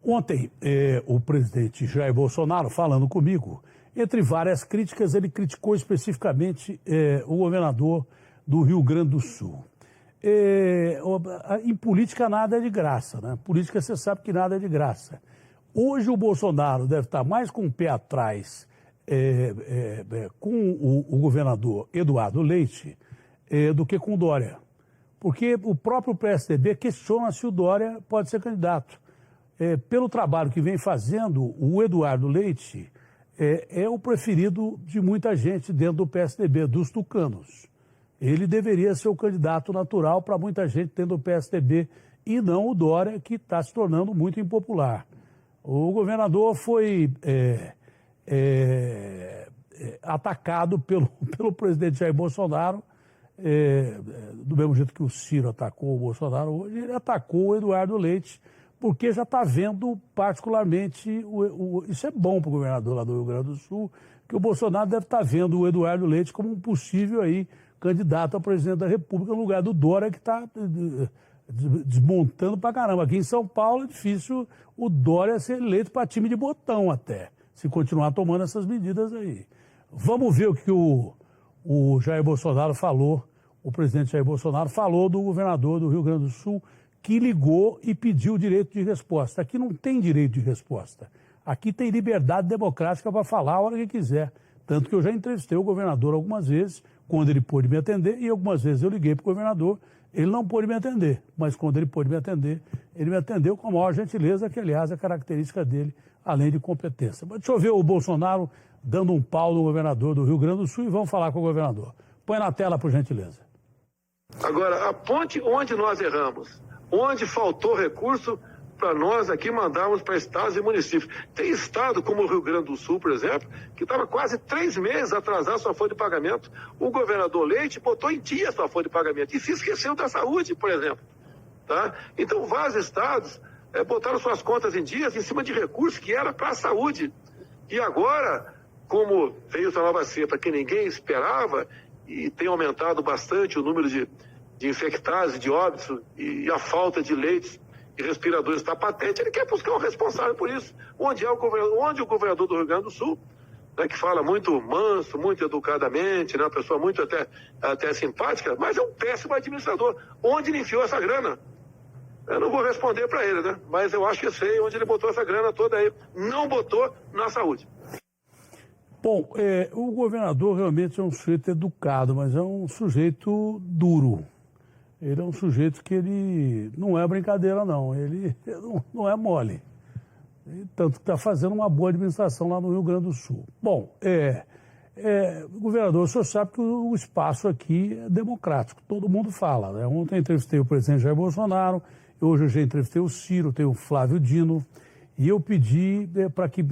Ontem, o presidente Jair Bolsonaro, falando comigo, entre várias críticas, ele criticou especificamente o governador do Rio Grande do Sul. Em política nada é de graça, né? Política você sabe que nada é de graça. Hoje o Bolsonaro deve estar mais com o pé atrás com o governador Eduardo Leite do que com o Dória. Porque o próprio PSDB questiona se o Dória pode ser candidato. Pelo trabalho que vem fazendo, o Eduardo Leite é o preferido de muita gente dentro do PSDB, dos tucanos. Ele deveria ser o candidato natural para muita gente dentro do PSDB e não o Dória, que está se tornando muito impopular. O governador foi atacado pelo presidente Jair Bolsonaro, do mesmo jeito que o Ciro atacou o Bolsonaro hoje, ele atacou o Eduardo Leite, porque já está vendo particularmente, isso é bom para o governador lá do Rio Grande do Sul, que o Bolsonaro deve estar vendo o Eduardo Leite como um possível aí candidato a presidente da República no lugar do Dória, que está desmontando pra caramba. Aqui em São Paulo é difícil o Dória ser eleito para time de botão até, se continuar tomando essas medidas aí. Vamos ver o que o Jair Bolsonaro falou, o presidente Jair Bolsonaro falou do governador do Rio Grande do Sul, que ligou e pediu direito de resposta. Aqui não tem direito de resposta. Aqui tem liberdade democrática para falar a hora que quiser. Tanto que eu já entrevistei o governador algumas vezes, quando ele pôde me atender, e algumas vezes eu liguei para o governador, ele não pôde me atender. Mas quando ele pôde me atender, ele me atendeu com a maior gentileza, que aliás é característica dele, além de competência. Mas deixa eu ver o Bolsonaro dando um pau no governador do Rio Grande do Sul e vamos falar com o governador. Põe na tela, por gentileza. Agora, aponte onde nós erramos. Onde faltou recurso para nós aqui mandarmos para estados e municípios. Tem estado como o Rio Grande do Sul, por exemplo, que estava quase 3 meses atrasado sua folha de pagamento. O governador Leite botou em dia sua folha de pagamento e se esqueceu da saúde, por exemplo. Tá? Então, vários estados botaram suas contas em dias em cima de recursos que era para a saúde. E agora, como veio essa nova cepa que ninguém esperava e tem aumentado bastante o número de infectados, de óbitos e a falta de leitos e respiradores está patente, ele quer buscar um responsável por isso. Onde o governador do Rio Grande do Sul, né, que fala muito manso, muito educadamente, né, uma pessoa muito até simpática, mas é um péssimo administrador. Onde ele enfiou essa grana? Eu não vou responder para ele, né? Mas eu acho que eu sei onde ele botou essa grana toda aí. Não botou na saúde. Bom, o governador realmente é um sujeito educado, mas é um sujeito duro. Ele é um sujeito que ele não é brincadeira, não. Ele não é mole. Tanto que está fazendo uma boa administração lá no Rio Grande do Sul. Bom, governador, o senhor sabe que o espaço aqui é democrático. Todo mundo fala, né? Ontem eu entrevistei o presidente Jair Bolsonaro, hoje eu já entrevistei o Ciro, tem o Flávio Dino, e eu pedi para que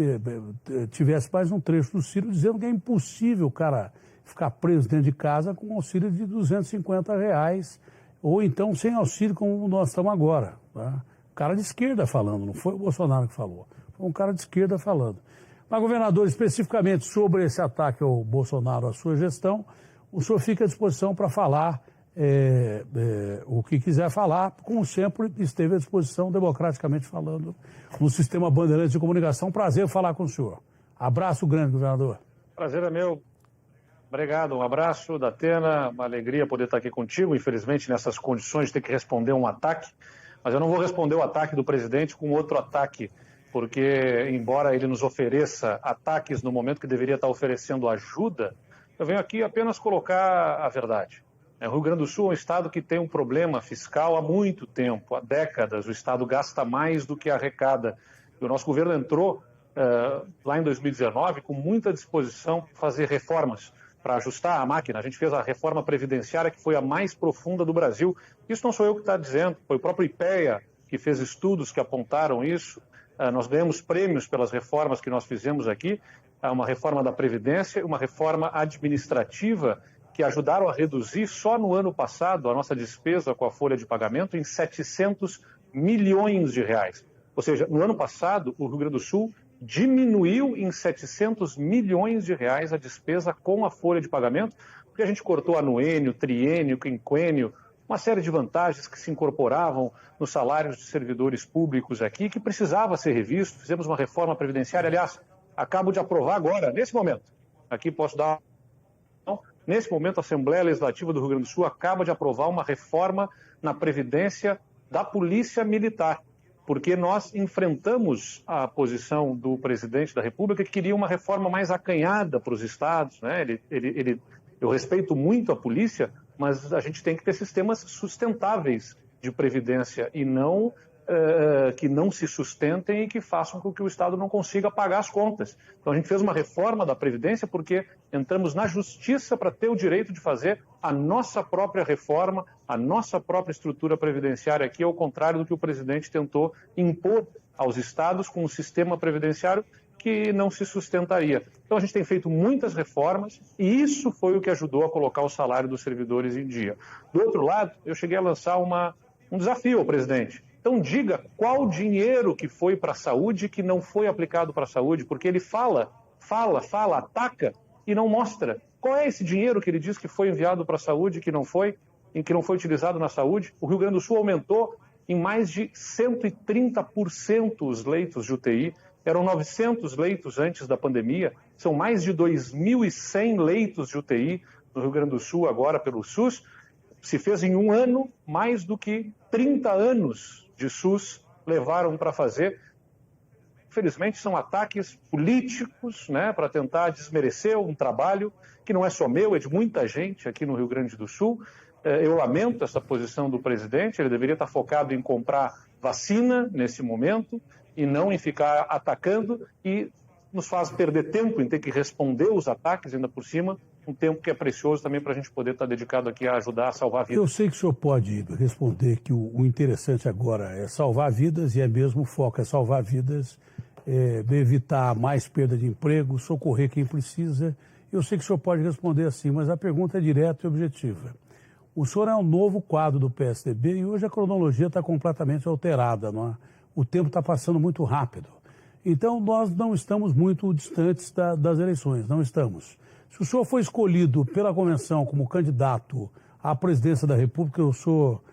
tivesse mais um trecho do Ciro dizendo que é impossível o cara ficar preso dentro de casa com auxílio de R$250, ou então sem auxílio como nós estamos agora. Tá? Cara de esquerda falando, não foi o Bolsonaro que falou, foi um cara de esquerda falando. Mas, governador, especificamente sobre esse ataque ao Bolsonaro, à sua gestão, o senhor fica à disposição para falar o que quiser falar, como sempre esteve à disposição, democraticamente falando, no sistema Bandeirantes de Comunicação. Prazer falar com o senhor. Abraço grande, governador. Prazer é meu. Obrigado, um abraço da Atena, uma alegria poder estar aqui contigo, infelizmente nessas condições de ter que responder um ataque, mas eu não vou responder o ataque do presidente com outro ataque, porque embora ele nos ofereça ataques no momento que deveria estar oferecendo ajuda, eu venho aqui apenas colocar a verdade. O Rio Grande do Sul é um estado que tem um problema fiscal há muito tempo, há décadas, o estado gasta mais do que arrecada, e o nosso governo entrou lá em 2019 com muita disposição para fazer reformas, para ajustar a máquina. A gente fez a reforma previdenciária que foi a mais profunda do Brasil. Isso não sou eu que está dizendo, foi o próprio IPEA que fez estudos que apontaram isso. Nós ganhamos prêmios pelas reformas que nós fizemos aqui, uma reforma da Previdência, uma reforma administrativa que ajudaram a reduzir só no ano passado a nossa despesa com a folha de pagamento em 700 milhões de reais. Ou seja, no ano passado, o Rio Grande do Sul diminuiu em 700 milhões de reais a despesa com a folha de pagamento, porque a gente cortou anuênio, triênio, quinquênio, uma série de vantagens que se incorporavam nos salários de servidores públicos aqui, que precisava ser revisto. Fizemos uma reforma previdenciária, aliás, acabo de aprovar agora, nesse momento. Aqui posso dar... Nesse momento, a Assembleia Legislativa do Rio Grande do Sul acaba de aprovar uma reforma na Previdência da Polícia Militar, porque nós enfrentamos a posição do presidente da República, que queria uma reforma mais acanhada para os estados, né? Eu respeito muito a polícia, mas a gente tem que ter sistemas sustentáveis de previdência e não que não se sustentem e que façam com que o Estado não consiga pagar as contas. Então a gente fez uma reforma da Previdência porque entramos na justiça para ter o direito de fazer a nossa própria reforma, a nossa própria estrutura previdenciária aqui, ao contrário do que o presidente tentou impor aos estados com um sistema previdenciário que não se sustentaria. Então a gente tem feito muitas reformas e isso foi o que ajudou a colocar o salário dos servidores em dia. Do outro lado, eu cheguei a lançar um desafio ao presidente. Então diga qual dinheiro que foi para a saúde que não foi aplicado para a saúde, porque ele fala, ataca e não mostra. Qual é esse dinheiro que ele diz que foi enviado para a saúde e que não foi utilizado na saúde? O Rio Grande do Sul aumentou em mais de 130% os leitos de UTI. Eram 900 leitos antes da pandemia, são mais de 2.100 leitos de UTI no Rio Grande do Sul agora pelo SUS. Se fez em um ano mais do que 30 anos de SUS levaram para fazer. Infelizmente, são ataques políticos, né, para tentar desmerecer um trabalho que não é só meu, é de muita gente aqui no Rio Grande do Sul. Eu lamento essa posição do presidente, ele deveria estar focado em comprar vacina nesse momento e não em ficar atacando, e nos faz perder tempo em ter que responder os ataques ainda por cima, um tempo que é precioso também para a gente poder estar dedicado aqui a ajudar a salvar vidas. Eu sei que o senhor pode responder que o interessante agora é salvar vidas, e é mesmo o foco, é salvar vidas, evitar mais perda de emprego, socorrer quem precisa. Eu sei que o senhor pode responder assim, mas a pergunta é direta e objetiva. O senhor é um novo quadro do PSDB e hoje a cronologia está completamente alterada, não é? O tempo está passando muito rápido. Então, nós não estamos muito distantes das eleições, não estamos. Se o senhor for escolhido pela convenção como candidato à presidência da República, eu sou,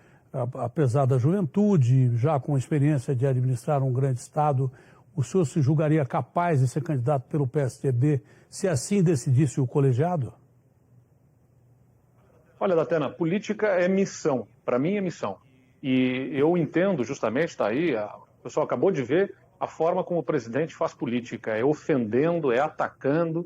apesar da juventude, já com experiência de administrar um grande estado, o senhor se julgaria capaz de ser candidato pelo PSDB se assim decidisse o colegiado? Olha, Datena, política é missão. Para mim é missão. E eu entendo justamente, está aí, o pessoal acabou de ver a forma como o presidente faz política. É ofendendo, é atacando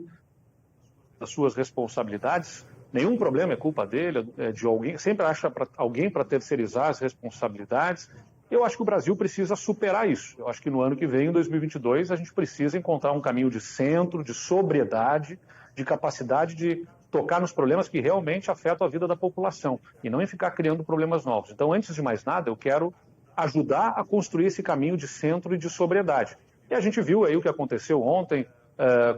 as suas responsabilidades. Nenhum problema é culpa dele, é de alguém. Sempre acha alguém para terceirizar as responsabilidades. Eu acho que o Brasil precisa superar isso. Eu acho que no ano que vem, em 2022, a gente precisa encontrar um caminho de centro, de sobriedade, de capacidade de tocar nos problemas que realmente afetam a vida da população e não em ficar criando problemas novos. Então, antes de mais nada, eu quero ajudar a construir esse caminho de centro e de sobriedade. E a gente viu aí o que aconteceu ontem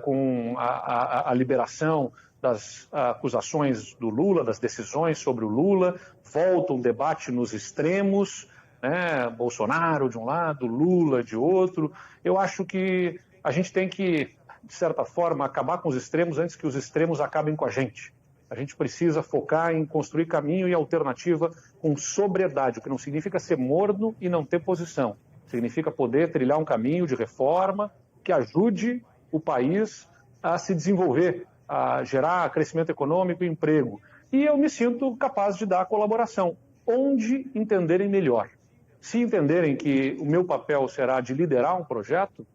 com a liberação das acusações do Lula, das decisões sobre o Lula. Volta um debate nos extremos, né? Bolsonaro de um lado, Lula de outro. Eu acho que a gente tem que, de certa forma, acabar com os extremos antes que os extremos acabem com a gente. A gente precisa focar em construir caminho e alternativa com sobriedade, o que não significa ser morno e não ter posição. Significa poder trilhar um caminho de reforma que ajude o país a se desenvolver, a gerar crescimento econômico e emprego. E eu me sinto capaz de dar colaboração, onde entenderem melhor. Se entenderem que o meu papel será de liderar um projeto,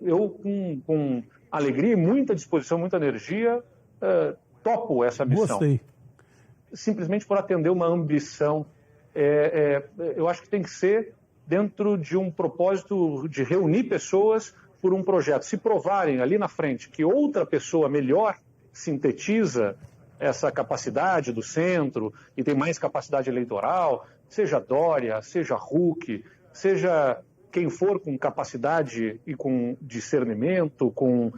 eu, com alegria e muita disposição, muita energia, topo essa missão. Gostei. Simplesmente por atender uma ambição. Eu acho que tem que ser dentro de um propósito de reunir pessoas por um projeto. Se provarem ali na frente que outra pessoa melhor sintetiza essa capacidade do centro e tem mais capacidade eleitoral, seja Dória, seja Huck, seja quem for com capacidade e com discernimento, com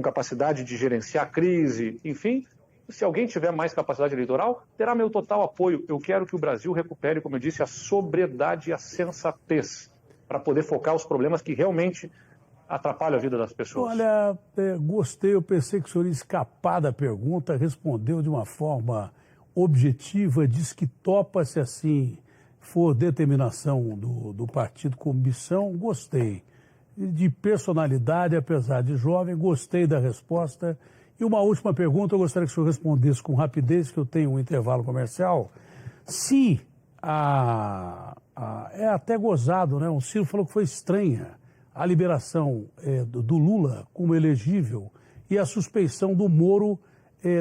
capacidade de gerenciar a crise, enfim, se alguém tiver mais capacidade eleitoral, terá meu total apoio. Eu quero que o Brasil recupere, como eu disse, a sobriedade e a sensatez para poder focar os problemas que realmente atrapalham a vida das pessoas. Olha, gostei, eu pensei que o senhor ia escapar da pergunta, respondeu de uma forma objetiva, diz que topa se assim for determinação do partido como missão, gostei. De personalidade, apesar de jovem, gostei da resposta. E uma última pergunta, eu gostaria que o senhor respondesse com rapidez, que eu tenho um intervalo comercial. Se é até gozado, né? O Ciro falou que foi estranha a liberação do Lula como elegível e a suspeição do Moro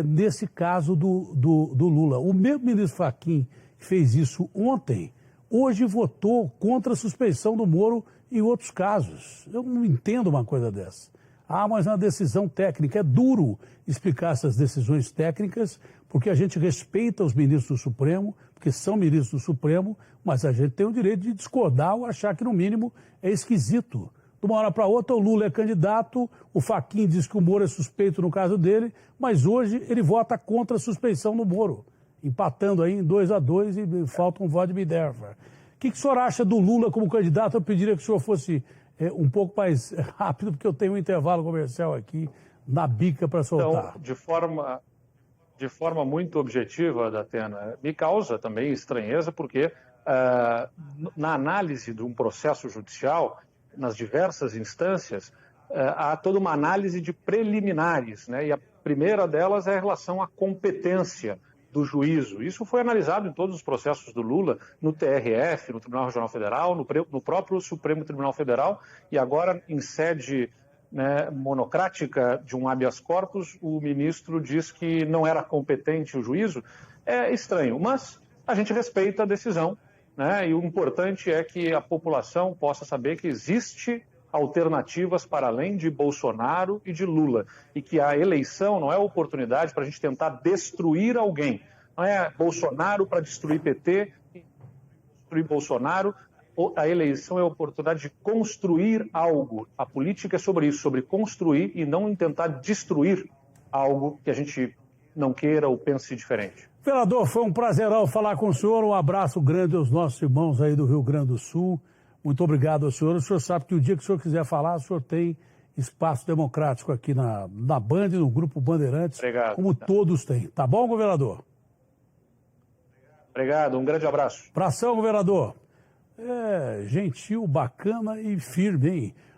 nesse caso do Lula. O mesmo ministro Fachin que fez isso ontem, hoje votou contra a suspeição do Moro em outros casos. Eu não entendo uma coisa dessa. Mas é uma decisão técnica. É duro explicar essas decisões técnicas, porque a gente respeita os ministros do Supremo, porque são ministros do Supremo, mas a gente tem o direito de discordar ou achar que, no mínimo, é esquisito. De uma hora para outra, o Lula é candidato, o Fachin diz que o Moro é suspeito no caso dele, mas hoje ele vota contra a suspeição do Moro, empatando aí em 2-2 e falta um voto de Minerva. O que o senhor acha do Lula como candidato? Eu pediria que o senhor fosse um pouco mais rápido, porque eu tenho um intervalo comercial aqui na bica para soltar. Então, de forma muito objetiva, Datena, me causa também estranheza, porque na análise de um processo judicial, nas diversas instâncias, há toda uma análise de preliminares, né? E a primeira delas é a relação à competência do juízo. Isso foi analisado em todos os processos do Lula, no TRF, no Tribunal Regional Federal, no próprio Supremo Tribunal Federal, e agora em sede, né, monocrática de um habeas corpus, o ministro diz que não era competente o juízo. É estranho, mas a gente respeita a decisão, né? E o importante é que a população possa saber que existe alternativas para além de Bolsonaro e de Lula, e que a eleição não é oportunidade para a gente tentar destruir alguém. Não é Bolsonaro para destruir PT, destruir Bolsonaro. A eleição é a oportunidade de construir algo. A política é sobre isso, sobre construir e não em tentar destruir algo que a gente não queira ou pense diferente. Vereador, foi um prazerão falar com o senhor. Um abraço grande aos nossos irmãos aí do Rio Grande do Sul. Muito obrigado ao senhor. O senhor sabe que o dia que o senhor quiser falar, o senhor tem espaço democrático aqui na Band, no Grupo Bandeirantes, obrigado, como todos têm. Tá bom, governador? Obrigado, um grande abraço. Abração, governador. Gentil, bacana e firme, hein?